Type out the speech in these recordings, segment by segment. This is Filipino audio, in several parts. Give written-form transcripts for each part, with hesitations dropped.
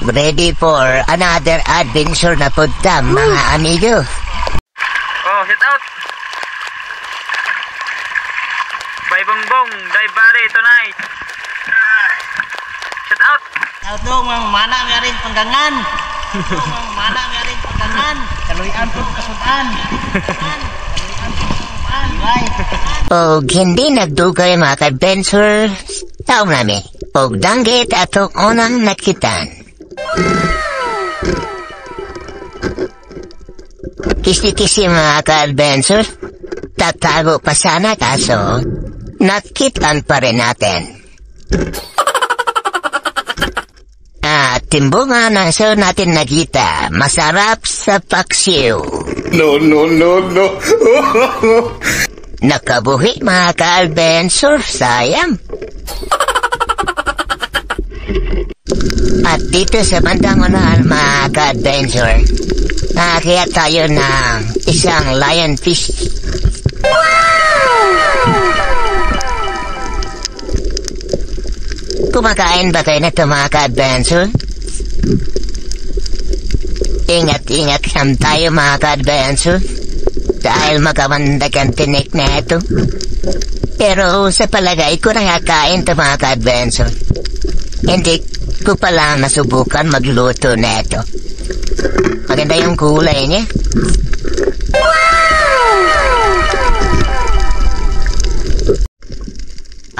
Ready for another adventure na punta, mga amigo. Oh, hit out. Bye bongbong, dive bari tonight. Shut out. Out dong, mga mana nga rin panggangan. Mga mana nga rin panggangan. Kaluyan po kasutan. O hindi nagdugay mga ka-adventure, tao namin. O danggit atong unang nakitan. Kisi-kisi mga ka-adventure, tatago pa sana kaso, nakitan pa rin natin. Timbungan ang so natin nakita, masarap sa paksiw. No. Nakabuhi mga ka-adventure, sayang. At dito sa bandang unahan mga ka-adventure, nakakaya tayo ng isang lionfish. Kumakain ba kayo na ito mga ka-adventure? Ingat-ingat lang tayo mga ka-adventure dahil magamandag ang tinik na ito. Pero sa palagay ko nakakain ito mga ka-adventure. Hindi ko pala nasubukan magluto na ito. Maganda yung kulay niya.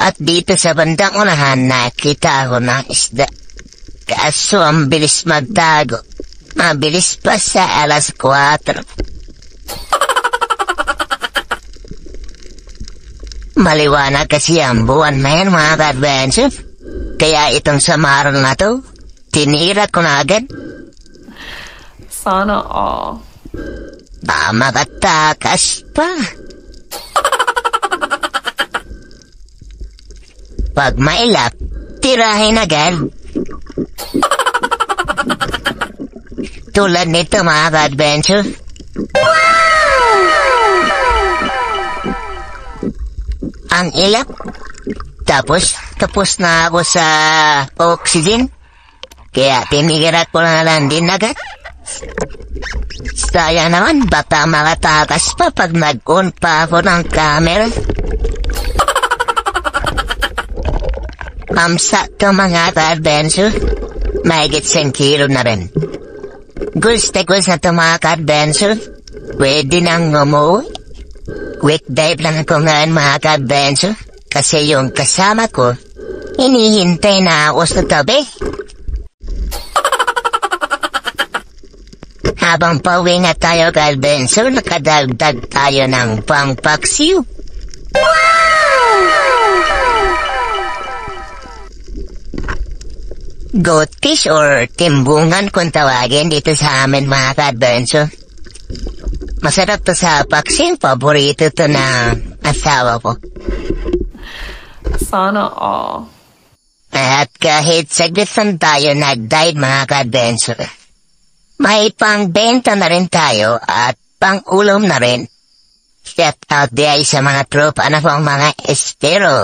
At dito sa bandang unahan nakita ko ng isda. Kaso ang bilis magtago. Mabilis pa sa 4:00. Maliwanag kasi ang buwan na yan mga ka-adventure. Kaya itong samaran na to, tinira ko na agad. Sana all. Makatakas pa. Pag mailap, tirahin agad. Tulad nito mga ka-adventure. Ang ilap. Tapos na ako sa oxygen. Kaya tinigirat ko na lang din agad. Sayang naman, baka makatakas pa pag nag-on pa ako ng camera. Sakto mga ka-adventure. Mahigit 10 kilo na rin. Gusto na ito mga ka-adventure. Pwede nang umuwi. Quick dive lang ako ngayon mga ka-adventure. Kasi yung kasama ko, hinihintay na ako sa tabi. Habang pauwi nga tayo ka-adventure, nakadagdag tayo ng pangpaksiw. Goatfish or timbungan kung tawagin dito sa amin mga ka-adventure. Masarap to sa paksiw, paborito to na asawa ko. Sana all. At kahit saglit lang tayo nag-dive mga ka-adventure, may pang-benta na rin tayo at pang-ulam na rin. Shout out day sa mga tropa na pang mga estero.